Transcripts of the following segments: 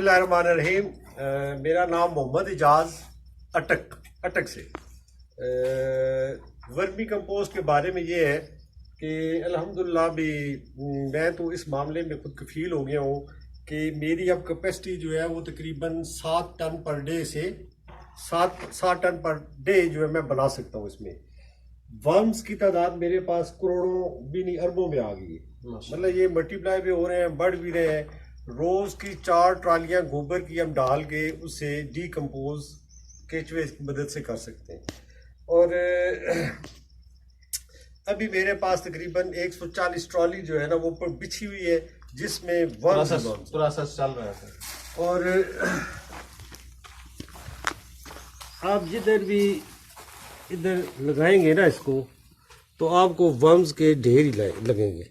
बिस्मिल्लाहिर्रहमानिर्रहीम। मेरा नाम मोहम्मद इजाज़ अटक से। वर्मी कंपोस्ट के बारे में ये है कि अल्हम्दुलिल्लाह भी मैं तो इस मामले में खुद कफील हो गया हूँ कि मेरी अब कैपेसिटी जो है वो तकरीबन 7 टन पर डे से 7 टन पर डे जो है मैं बना सकता हूँ। इसमें वर्म्स की तादाद मेरे पास करोड़ों भी नहीं अरबों में आ गई है। मतलब ये मल्टीप्लाई भी हो रहे हैं, बढ़ भी रहे हैं। रोज की 4 ट्रालियां गोबर की हम डाल के उसे डीकम्पोज केचुए की मदद से कर सकते हैं। और अभी मेरे पास तकरीबन 140 ट्रॉली जो है ना वो ऊपर बिछी हुई है जिसमें प्रोसेस चल रहा है। और आप जिधर भी इधर लगाएंगे ना इसको तो आपको वर्म्स के ढेर ही लगेंगे।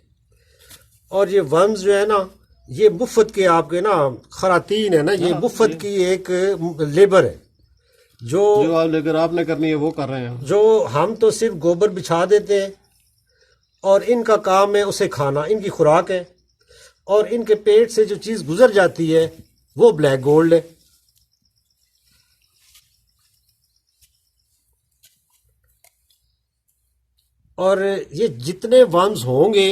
और ये वर्म्स जो है ना ये मुफ्त के आपके ना खरातीन है ना, ये मुफ्त की एक लेबर है जो आप लेकर आपने करनी है वो कर रहे हैं। जो हम तो सिर्फ गोबर बिछा देते हैं और इनका काम है उसे खाना, इनकी खुराक है। और इनके पेट से जो चीज़ गुजर जाती है वो ब्लैक गोल्ड है। और ये जितने वर्म्स होंगे,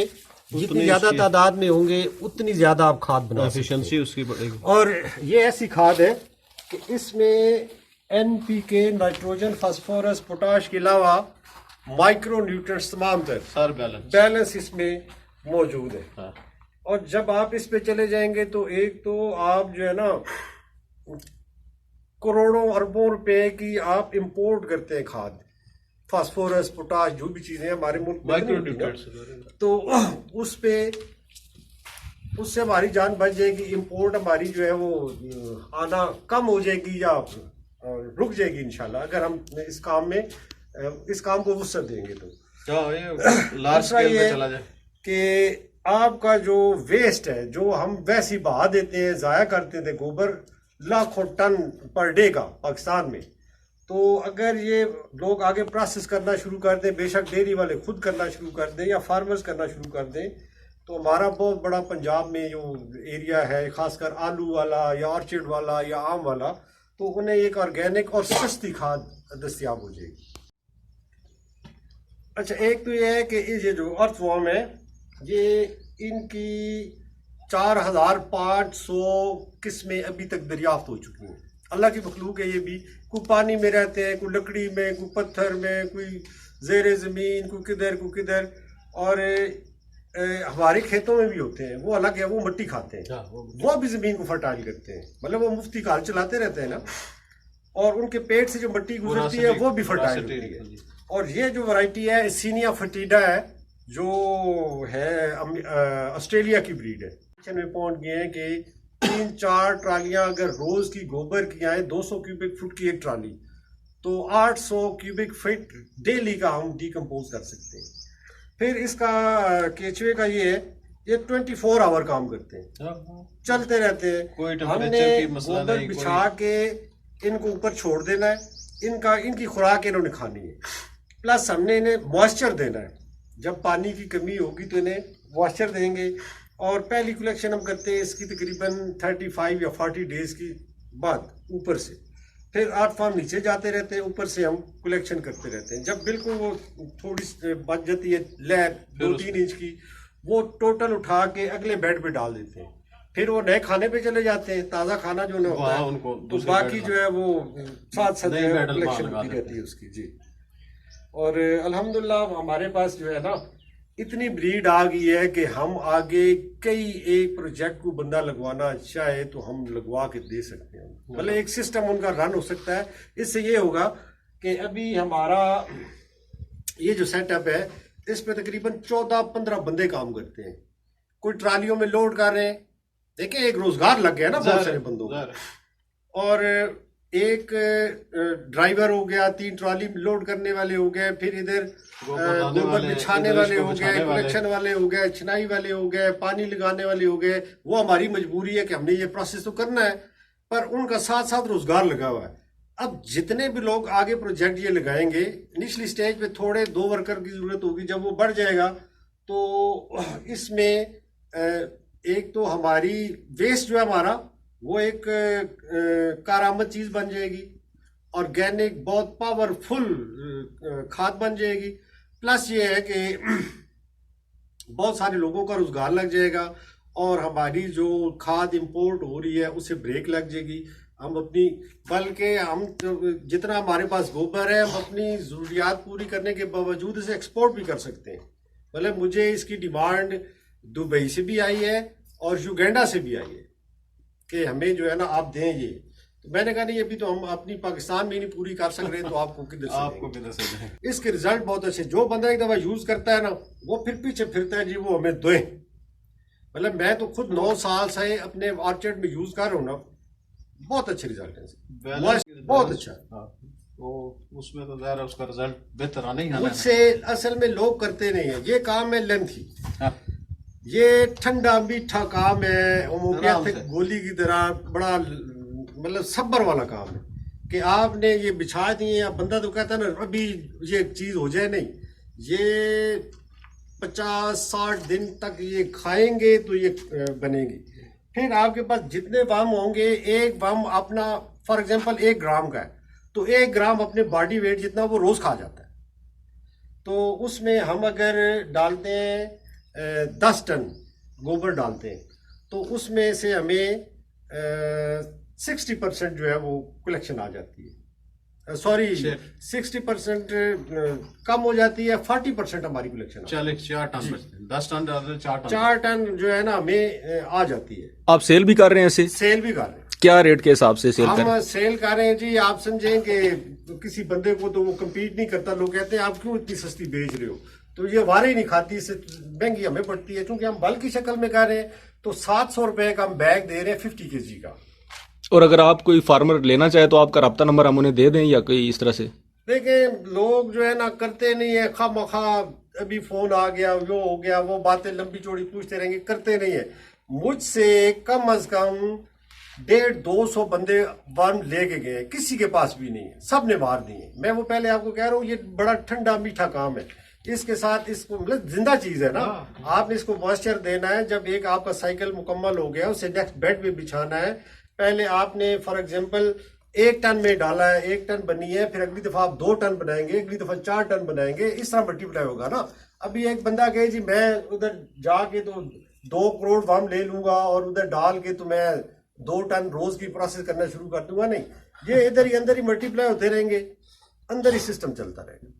जितनी ज्यादा तादाद में होंगे उतनी ज्यादा आप खाद बना एफिशिएंसी उसकी बढ़ेगी। और ये ऐसी खाद है कि इसमें NPK, नाइट्रोजन, फास्फोरस, पोटाश के अलावा माइक्रो न्यूट्रिएंट्स तमाम तर बैलेंस इसमें मौजूद है। हाँ। और जब आप इस पे चले जाएंगे तो एक तो आप जो है ना करोड़ों अरबों रुपए की आप इंपोर्ट करते हैं खाद, फास्फोरस, पोटाश, जो भी चीजें हमारे मुल्क में तो उस पे उससे हमारी जान बच जाएगी। इंपोर्ट हमारी जो है वो आना कम हो जाएगी या रुक जाएगी इंशाल्लाह, अगर हम इस काम को वसअत देंगे तो। लार्ज स्केल पे चला जाए कि आपका जो वेस्ट है जो हम वैसे ही बहा देते हैं, जाया करते थे गोबर लाखों टन पर डे का पाकिस्तान में, तो अगर ये लोग आगे प्रोसेस करना शुरू कर दें, बेशक डेयरी वाले खुद करना शुरू कर दें या फार्मर्स करना शुरू कर दें, तो हमारा बहुत बड़ा पंजाब में जो एरिया है खासकर आलू वाला या ऑर्चिड वाला या आम वाला, तो उन्हें एक ऑर्गेनिक और सस्ती खाद दस्तियाब हो जाएगी। अच्छा, एक तो ये है कि ये जो अर्थवॉर्म है ये इनकी 4500 किस्में अभी तक दरियाफ्त हो चुकी हैं। अल्लाह की मखलूक है ये भी। कोई पानी में रहते हैं, कोई लकड़ी में, कोई पत्थर में, कोई ज़ेरे ज़मीन, कोई किधर। और हमारे खेतों में भी होते हैं, वो अलग है, वो मिट्टी खाते हैं। वो भी ज़मीन को फर्टाइल करते हैं, मतलब वो मुफ्ती का हाल चलाते रहते हैं ना। और उनके पेट से जो मिट्टी गुजरती है वो भी फर्टाइल होती है। और ये जो वैरायटी है एसिनिया फटीडा है, जो है ऑस्ट्रेलिया की ब्रीड है। में पहुंच गए हैं कि 3-4 ट्रालियां अगर रोज की गोबर की आए 200 क्यूबिक फुट की एक ट्राली, तो 800 क्यूबिक फीट डेली का हम डीकम्पोज कर सकते हैं। फिर इसका केचुए का ये है, ये 24 आवर काम करते हैं, चलते रहते हैं। हमने गोबर बिछा के इनको ऊपर छोड़ देना है, इनकी खुराक इन्होंने खानी है, प्लस हमने इन्हें मॉइस्चर देना है। जब पानी की कमी होगी तो इन्हें मॉइस्चर देंगे। और पहली कलेक्शन हम करते हैं इसकी तकरीबन 35 या 40 डेज की बाद ऊपर से। फिर 8 फार्म नीचे जाते रहते हैं, ऊपर से हम कलेक्शन करते रहते हैं। जब बिल्कुल वो थोड़ी बच जाती है लैब 2-3 इंच की, वो टोटल उठा के अगले बेड पे डाल देते हैं। फिर वो नए खाने पे चले जाते हैं, ताज़ा खाना जो ना होता है उनको, तो बाकी जो है वो साथ कलेक्शन होती रहती है उसकी। जी। और अल्हम्दुलिल्लाह हमारे पास जो है ना इतनी ब्रीड आ गई है कि हम आगे कई एक प्रोजेक्ट को बंदा लगवाना चाहे तो हम लगवा के दे सकते हैं। मतलब एक सिस्टम उनका रन हो सकता है। इससे ये होगा कि अभी हमारा ये जो सेटअप है इस पे तकरीबन 14-15 बंदे काम करते हैं। कोई ट्रालियों में लोड कर रहे हैं, देखिए एक रोजगार लग गया ना बहुत सारे बंदों को। और एक ड्राइवर हो गया, 3 ट्रॉली लोड करने वाले हो गए, फिर इधर गोबर बिछाने वाले हो गए, कलेक्शन वाले हो गए, छिनाई वाले हो गए, पानी लगाने वाले हो गए। वो हमारी मजबूरी है कि हमने ये प्रोसेस तो करना है, पर उनका साथ साथ रोजगार लगा हुआ है। अब जितने भी लोग आगे प्रोजेक्ट ये लगाएंगे, इनिशियली स्टेज पे थोड़े 2 वर्कर की जरूरत होगी, जब वो बढ़ जाएगा तो इसमें एक तो हमारी वेस्ट जो है हमारा वो एक कारामद चीज बन जाएगी, ऑर्गेनिक बहुत पावरफुल खाद बन जाएगी। प्लस ये है कि बहुत सारे लोगों का रोजगार लग जाएगा और हमारी जो खाद इंपोर्ट हो रही है उसे ब्रेक लग जाएगी। हम अपनी बल्कि हम जितना हमारे पास गोबर है हम अपनी ज़रूरियात पूरी करने के बावजूद इसे एक्सपोर्ट भी कर सकते हैं। मतलब मुझे इसकी डिमांड दुबई से भी आई है और युगांडा से भी आई है कि हमें जो है ना आप दें ये। तो मैंने कहा नहीं अभी तो हम अपनी पाकिस्तान में नहीं पूरी कर सक रहे तो आपको किधर से आपको किधर से दें? इसके रिजल्ट बहुत अच्छे। जो बंदा एक दफा यूज करता है ना वो फिर पीछे फिरता है जी वो हमें दे। मतलब मैं तो खुद 9 साल से अपने ऑर्चर्ड में यूज कर रहा हूँ ना, बहुत अच्छे रिजल्ट है, बहुत अच्छा। हाँ, तो उसमें तो ज़ाहिर है उसका रिजल्ट बेहतर आना ही आना है। मुझसे असल में लोग करते नहीं है ये काम है लेंथी। हाँ, ये ठंडा मीठा काम है, आराम होम्योपैथिक से। गोली की तरह बड़ा मतलब सब्र वाला काम है कि आपने ये बिछा दिए। अब बंदा तो कहता है ना अभी ये चीज हो जाए, नहीं, ये 50-60 दिन तक ये खाएंगे तो ये बनेगी। फिर आपके पास जितने बम होंगे, एक बम अपना फॉर एग्जांपल 1 ग्राम का है तो 1 ग्राम अपने बॉडी वेट जितना वो रोज खा जाता है। तो उसमें हम अगर डालते हैं 10 टन गोबर डालते हैं तो उसमें से हमें 60% जो है वो कलेक्शन आ जाती है। सॉरी, 60% कम हो जाती है, 40% हमारी कलेक्शन। चले 4 टन बचते हैं, 10 टन डालते हैं, 4 टन जो है ना हमें आ जाती है। आप सेल भी कर रहे हैं इसे? सेल भी कर रहे हैं। क्या रेट के हिसाब से सेल कर रहे हम हैं? सेल कर रहे हैं जी। आप समझें कि किसी बंदे को तो वो कम्पीट नहीं करता। लोग कहते हैं आप क्यों इतनी सस्ती बेच रहे हो, तो ये वारे ही नहीं खाती, इससे महंगी हमें पड़ती है। क्योंकि हम बल्क की शक्ल में कर रहे हैं तो 700 रुपए का हम बैग दे रहे हैं 50 kg का। और अगर आप कोई फार्मर लेना चाहे तो आपका रब्ता नंबर हम उन्हें दे दें या कोई इस तरह से? देखें लोग जो है ना करते नहीं है, खामखा अभी फोन आ गया, वो हो गया, वो बातें लंबी चौड़ी पूछते रहेंगे, करते नहीं है। मुझसे कम अज कम 150-200 बंदे वर्म लेके गए, किसी के पास भी नहीं है, सब ने मार दिए। मैं वो पहले आपको कह रहा हूँ ये बड़ा ठंडा मीठा काम है। इसके साथ इसको मतलब जिंदा चीज है ना, आपने इसको मॉइस्चर देना है। जब एक आपका साइकिल मुकम्मल हो गया उसे नेक्स्ट बेड में बिछाना है। पहले आपने फॉर एग्जांपल 1 टन में डाला है, 1 टन बनी है, फिर अगली दफा आप 2 टन बनाएंगे, अगली दफा 4 टन बनाएंगे, इस तरह मल्टीप्लाई होगा ना। अभी एक बंदा कहे जी मैं उधर जाके तो 2 करोड़ वाम ले लूंगा और उधर डाल के तो मैं 2 टन रोज की प्रोसेस करना शुरू कर दूंगा, नहीं, ये इधर ही अंदर ही मल्टीप्लाई होते रहेंगे, अंदर ही सिस्टम चलता रहेगा।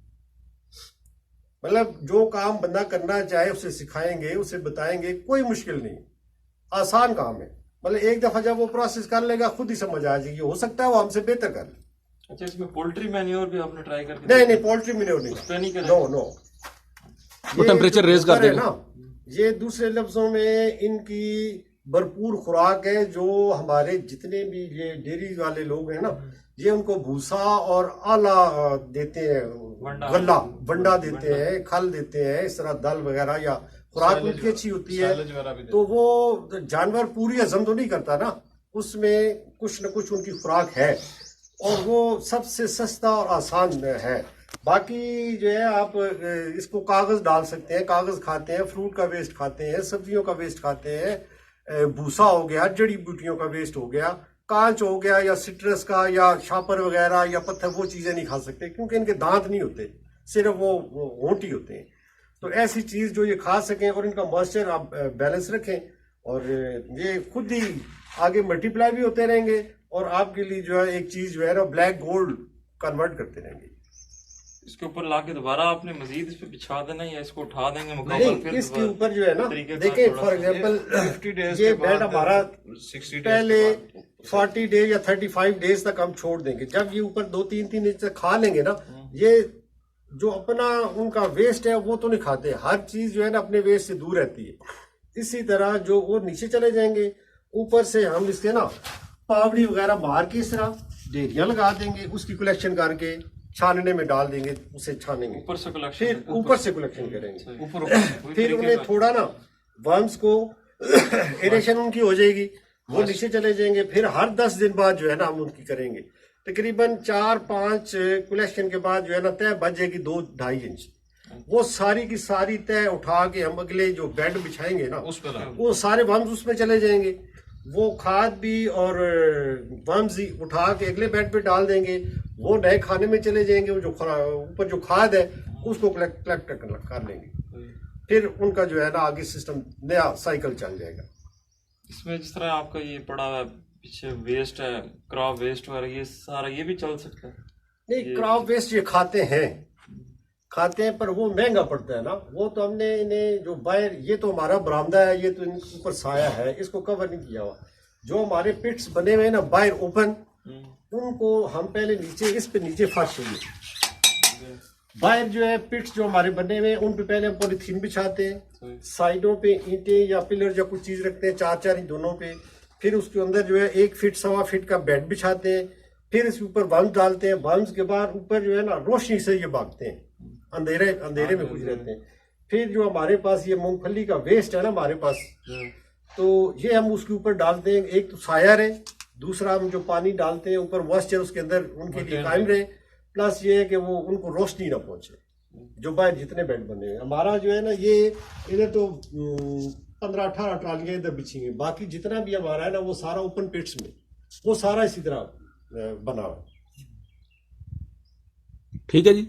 मतलब जो काम बंदा करना चाहे उसे सिखाएंगे, उसे बताएंगे, कोई मुश्किल नहीं, आसान काम है। मतलब एक दफा जब वो प्रोसेस कर लेगा खुद ही समझ आ जाएगी, हो सकता है वो हमसे बेहतर कर ले। अच्छा, इसमें पोल्ट्री मैन्योर भी आपने ट्राई करके? नहीं, पोल्ट्री मैन्योर नहीं, उस पे नहीं करें? नो। वो टेम्परेचर रेज कर देगा ना, ये दूसरे लफ्जों में इनकी भरपूर खुराक है। जो हमारे जितने भी ये डेयरी वाले लोग हैं ना, ये उनको भूसा और आला देते हैं, गल्ला वंडा देते हैं, खल देते हैं, इस तरह दाल वगैरह या खुराक उनकी अच्छी होती है। तो वो जानवर पूरी हजम तो नहीं करता ना, उसमें कुछ न कुछ उनकी खुराक है और वो सबसे सस्ता और आसान है। बाकी जो है आप इसको कागज डाल सकते हैं, कागज खाते हैं, फ्रूट का वेस्ट खाते हैं, सब्जियों का वेस्ट खाते हैं, भूसा हो गया, जड़ी बूटियों का वेस्ट हो गया, कांच हो गया या सिट्रस का या शापर वगैरह या पत्थर, वो चीजें नहीं खा सकते क्योंकि इनके दांत नहीं होते, सिर्फ वो होंठ ही होते हैं। तो ऐसी चीज जो ये खा सकें और इनका मॉइस्चर आप बैलेंस रखें और ये खुद ही आगे मल्टीप्लाई भी होते रहेंगे और आपके लिए जो है एक चीज जो है ना ब्लैक गोल्ड कन्वर्ट करते रहेंगे। इसके ऊपर लाके दोबारा आपने मजीद इस पे बिछा देना या इसको उठा देंगे नहीं, मुकम्मल? फिर इसके ऊपर जो है ना, तरीके का देखिए थोड़ा फॉर सा- एग्जांपल 50 days ये के बाद, बेड हमारा 60 days पहले के बाद 40 डेज या 35 डेज तक हम छोड़ देंगे। जब ये ऊपर 2-3 इंच तक खा लेंगे ना, ये जो अपना उनका वेस्ट है वो तो नहीं खाते, हर चीज जो है ना अपने वेस्ट से दूर रहती है। इसी तरह जो वो नीचे चले जाएंगे, ऊपर से हम इसके ना पावड़ी वगैरह मार के इस तरह ढेरियां लगा देंगे, उसकी कलेक्शन करके छानने में डाल देंगे, उसे छानेंगे, ऊपर से कलेक्शन? फिर ऊपर से कलेक्शन करेंगे, ऊपर फिर उन्हें थोड़ा ना वर्म्स को एरेशन उनकी हो जाएगी, वो नीचे चले जाएंगे। फिर हर 10 दिन बाद जो है ना हम उनकी करेंगे, तकरीबन 4-5 कलेक्शन के बाद जो है ना तय बच जाएगी 2-2.5 इंच। वो सारी की सारी तय उठा के हम अगले जो बेड बिछाएंगे ना उस पर वो सारे वर्म्स उसमें चले जाएंगे। वो खाद भी और वर्म्स ही उठा के अगले बेड पे डाल देंगे, वो नए खाने में चले जाएंगे, वो जो ऊपर जो खाद है उसको कलेक्ट कर लेंगे, फिर उनका जो है ना आगे सिस्टम नया साइकिल चल जाएगा। इसमें जिस तरह आपका ये पड़ा है पीछे वेस्ट है, क्रॉप वेस्ट वगैरह, ये सारा ये भी चल सकता है? नहीं, क्रॉप वेस्ट ये खाते हैं पर वो महंगा पड़ता है ना। वो तो हमने इन्हें जो बाहर, ये तो हमारा बरामदा है, ये तो इनके ऊपर साया है, इसको कवर नहीं किया हुआ। जो हमारे पिट्स बने हुए हैं ना बाहर ओपन, उनको हम पहले नीचे, इस पे नीचे फर्श चाहिए। बाहर जो है पिट्स जो हमारे बने हुए हैं उन पे पहले हम पॉलीथीन बिछाते हैं, साइडों पे ईंटें या पिलर या कुछ चीज रखते हैं, 4-4 ही दोनों पे। फिर उसके अंदर जो है 1 फीट 1.25 फीट का बेड बिछाते हैं, फिर इसके ऊपर वर्म्स डालते हैं। वर्म्स के बाद ऊपर जो है ना रोशनी से ये भागते हैं, अंधेरे में कुछ रहते हैं। फिर जो हमारे पास ये मूंगफली का वेस्ट है ना हमारे पास, तो ये हम उसके ऊपर डालते हैं। एक तो साया रहे, दूसरा हम जो पानी डालते हैं ऊपर मॉइस्चर उसके अंदर उनके लिए कायम रहे, प्लस ये है कि वो उनको रोशनी ना पहुंचे। जो बाहर जितने बेड बने हुए हमारा जो है ना, ये इधर तो 15-18 ट्रालियां इधर बिछी हैं, बाकी जितना भी हमारा है ना वो सारा ओपन पिट्स में, वो सारा इसी तरह बना हुआ है। ठीक है जी।